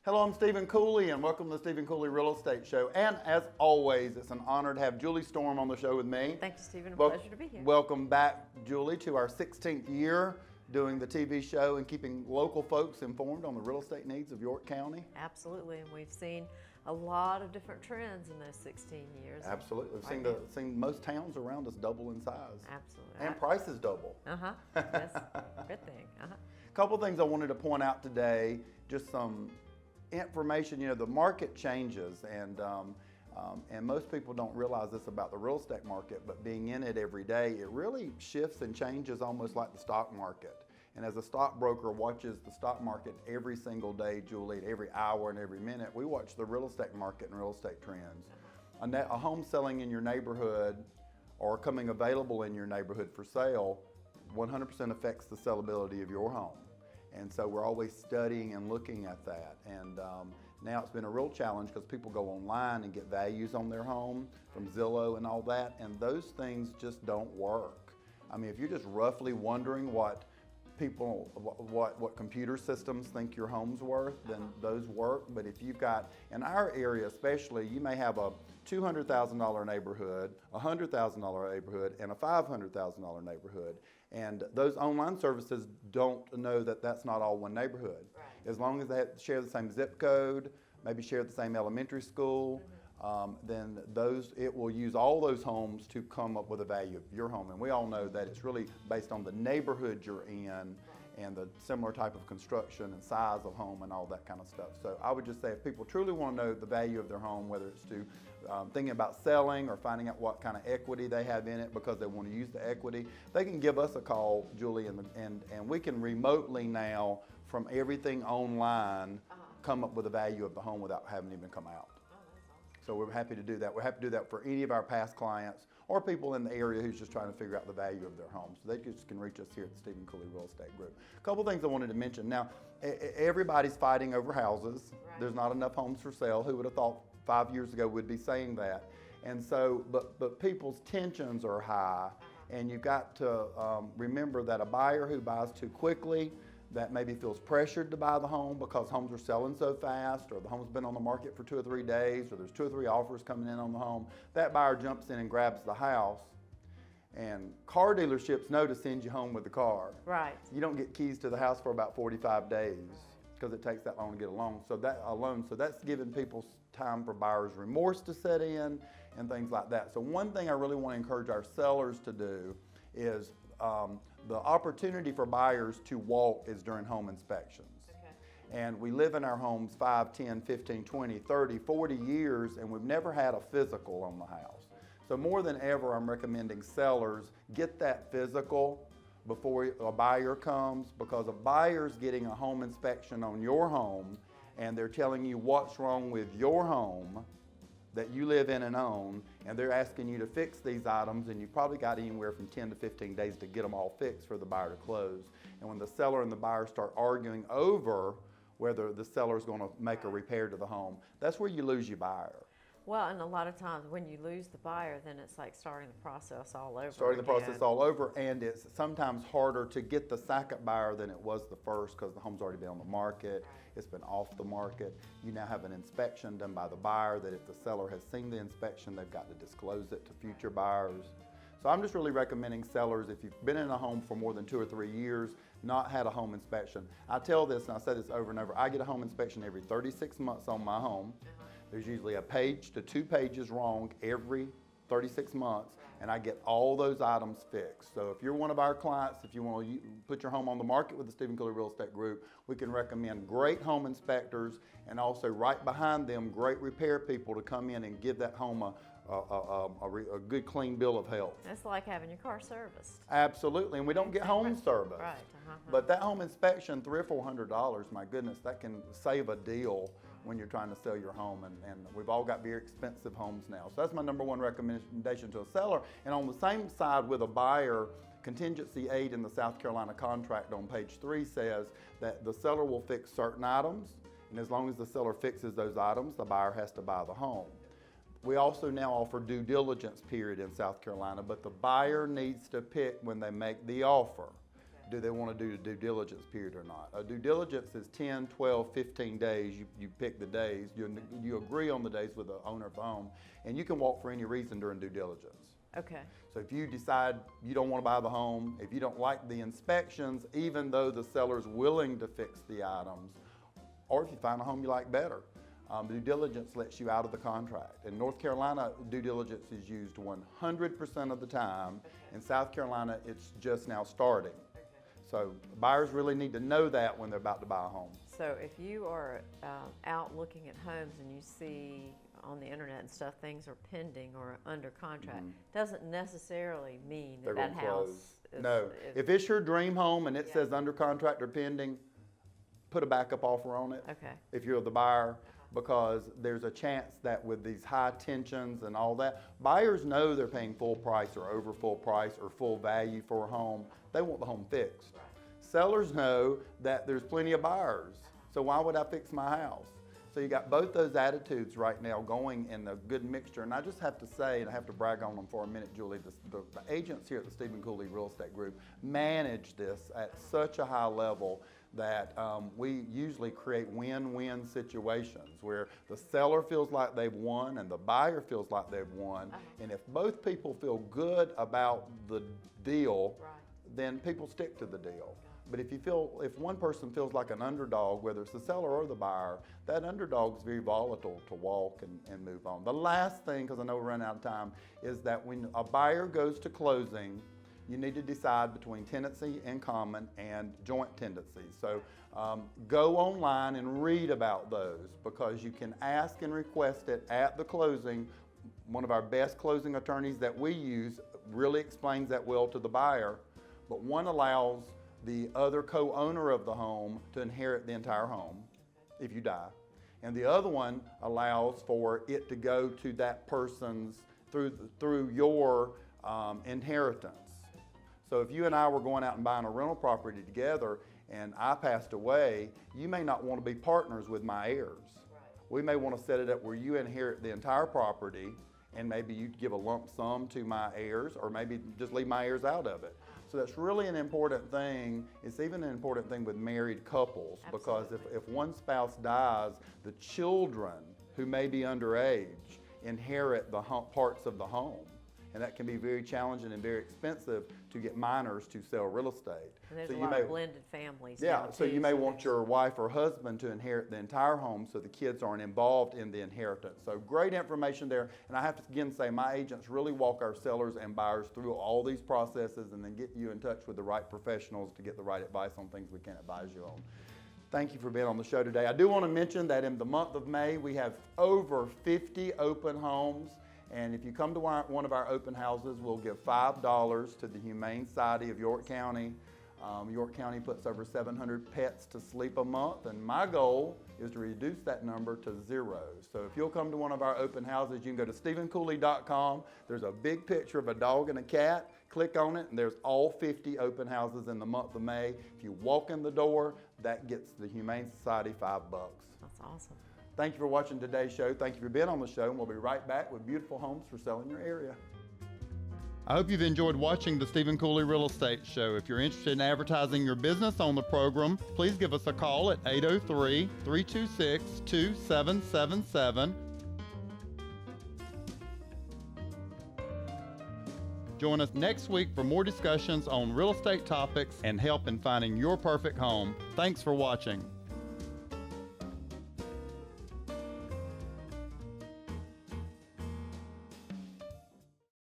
Hello, I'm Stephen Cooley, and welcome to the Stephen Cooley Real Estate Show. And as always, it's an honor to have Julie Storm on the show with me. Thank you, Stephen. A pleasure to be here. Welcome back, Julie, to our 16th year doing the TV show and keeping local folks informed on the real estate needs of York County. Absolutely, and we've seen a lot of different trends in those 16 years. Absolutely. We've seen most towns around us double in size. Absolutely. And prices double. Yes, good thing. A couple of things I wanted to point out today, just some information. You know, the market changes, and most people don't realize this about the real estate market, but being in it every day, it really shifts and changes almost like the stock market. And as a stockbroker watches the stock market every single day, Julie, every hour and every minute, we watch the real estate market and real estate trends. A home selling in your neighborhood or coming available in your neighborhood for sale 100% affects the sellability of your home. And so we're always studying and looking at that. And now it's been a real challenge because people go online and get values on their home from Zillow and all that, and those things just don't work. I mean, if you're just roughly wondering what computer systems think your home's worth, then those work. But if you've got, in our area especially, you may have a $200,000 neighborhood, a $100,000 neighborhood, and a $500,000 neighborhood. And those online services don't know that that's not all one neighborhood. Right. As long as they share the same zip code, maybe share the same elementary school, then it will use all those homes to come up with a value of your home. And we all know that it's really based on the neighborhood you're in and the similar type of construction and size of home and all that kind of stuff. So I would just say if people truly want to know the value of their home, whether it's to thinking about selling or finding out what kind of equity they have in it because they want to use the equity, they can give us a call, Julie, and we can remotely now from everything online come up with a value of the home without having even come out. So we're happy to do that. We're happy to do that for any of our past clients or people in the area who's just trying to figure out the value of their home. So they just can reach us here at the Stephen Cooley Real Estate Group. A couple things I wanted to mention. Now, everybody's fighting over houses. Right. There's not enough homes for sale. Who would have thought 5 years ago we'd be saying that? And so, but people's tensions are high, and you've got to remember that a buyer who buys too quickly, that maybe feels pressured to buy the home because homes are selling so fast, or the home's been on the market for 2 or 3 days, or there's 2 or 3 offers coming in on the home, that buyer jumps in and grabs the house. And car dealerships know to send you home with the car. Right. You don't get keys to the house for about 45 days because it takes that long to get along. So that's giving people time for buyer's remorse to set in and things like that. So one thing I really want to encourage our sellers to do is the opportunity for buyers to walk is during home inspections. Okay. And we live in our homes 5, 10, 15, 20, 30, 40 years, and we've never had a physical on the house. So more than ever, I'm recommending sellers get that physical before a buyer comes, because a buyer's getting a home inspection on your home, and they're telling you what's wrong with your home that you live in and own, and they're asking you to fix these items, and you've probably got anywhere from 10 to 15 days to get them all fixed for the buyer to close. And when the seller and the buyer start arguing over whether the seller's going to make a repair to the home, that's where you lose your buyer. Well, and a lot of times when you lose the buyer, then it's like starting the process all over Starting the process all over, and it's sometimes harder to get the second buyer than it was the first because the home's already been on the market, it's been off the market. You now have an inspection done by the buyer that if the seller has seen the inspection, they've got to disclose it to future buyers. So I'm just really recommending sellers, if you've been in a home for more than 2 or 3 years, not had a home inspection. I tell this, and I say this over and over, I get a home inspection every 36 months on my home. There's usually a page to 2 pages wrong every 36 months, and I get all those items fixed. So if you're one of our clients, if you want to put your home on the market with the Stephen Cooley Real Estate Group, we can recommend great home inspectors, and also right behind them, great repair people to come in and give that home a good clean bill of health. It's like having your car serviced. Absolutely, and we don't get home service. Right. But that home inspection, $300 or $400, my goodness, that can save a deal when you're trying to sell your home, and we've all got very expensive homes now. So that's my number one recommendation to a seller. And on the same side with a buyer, contingency aid in the South Carolina contract on page 3 says that the seller will fix certain items, and as long as the seller fixes those items, the buyer has to buy the home. We also now offer due diligence period in South Carolina, but the buyer needs to pick when they make the offer. do they want to do the due diligence period or not? A due diligence is 10, 12, 15 days. You pick the days. You agree on the days with the owner of the home, and you can walk for any reason during due diligence. Okay. So if you decide you don't want to buy the home, if you don't like the inspections, even though the seller's willing to fix the items, or if you find a home you like better, due diligence lets you out of the contract. In North Carolina, due diligence is used 100% of the time. In South Carolina, it's just now starting. So buyers really need to know that when they're about to buy a home. So if you are out looking at homes and you see on the internet and stuff, things are pending or under contract, doesn't necessarily mean that They're that gonna house close. is... No, if it's your dream home and it Yeah. says under contract or pending, put a backup offer on it. Okay. If you're the buyer, because there's a chance that with these high tensions and all that, buyers know they're paying full price or over full price or full value for a home. They want the home fixed. Sellers know that there's plenty of buyers, so why would I fix my house? So you got both those attitudes right now going in a good mixture. And I just have to say, and I have to brag on them for a minute, Julie, the agents here at the Stephen Cooley Real Estate Group manage this at such a high level that we usually create win-win situations where the seller feels like they've won and the buyer feels like they've won. And if both people feel good about the deal, then people stick to the deal. But if one person feels like an underdog, whether it's the seller or the buyer, that underdog is very volatile to walk and move on. The last thing, because I know we're running out of time, is that when a buyer goes to closing, you need to decide between tenancy in common and joint tenancy. So go online and read about those, because you can ask and request it at the closing. One of our best closing attorneys that we use really explains that well to the buyer, but one allows the other co-owner of the home to inherit the entire home if you die. And the other one allows for it to go to that person's, through your inheritance. So if you and I were going out and buying a rental property together and I passed away, you may not want to be partners with my heirs. We may want to set it up where you inherit the entire property and maybe you give a lump sum to my heirs, or maybe just leave my heirs out of it. So that's really an important thing. It's even an important thing with married couples, because if one spouse dies, the children who may be underage inherit the parts of the home. And that can be very challenging and very expensive to get minors to sell real estate. And there's so a you lot may, of blended families yeah, now, so too, you may so want there's- your wife or husband to inherit the entire home so the kids aren't involved in the inheritance. So great information there. And I have to again say, my agents really walk our sellers and buyers through all these processes and then get you in touch with the right professionals to get the right advice on things we can't advise you on. Thank you for being on the show today. I do want to mention that in the month of May, we have over 50 open homes. And if you come to one of our open houses, we'll give $5 to the Humane Society of York County. York County puts over 700 pets to sleep a month, and my goal is to reduce that number to 0. So if you'll come to one of our open houses, you can go to stephencooley.com. There's a big picture of a dog and a cat. Click on it, and there's all 50 open houses in the month of May. If you walk in the door, that gets the Humane Society $5. That's awesome. Thank you for watching today's show. Thank you for being on the show, and we'll be right back with beautiful homes for sale in your area. I hope you've enjoyed watching the Stephen Cooley Real Estate Show. If you're interested in advertising your business on the program, please give us a call at 803-326-2777. Join us next week for more discussions on real estate topics and help in finding your perfect home. Thanks for watching.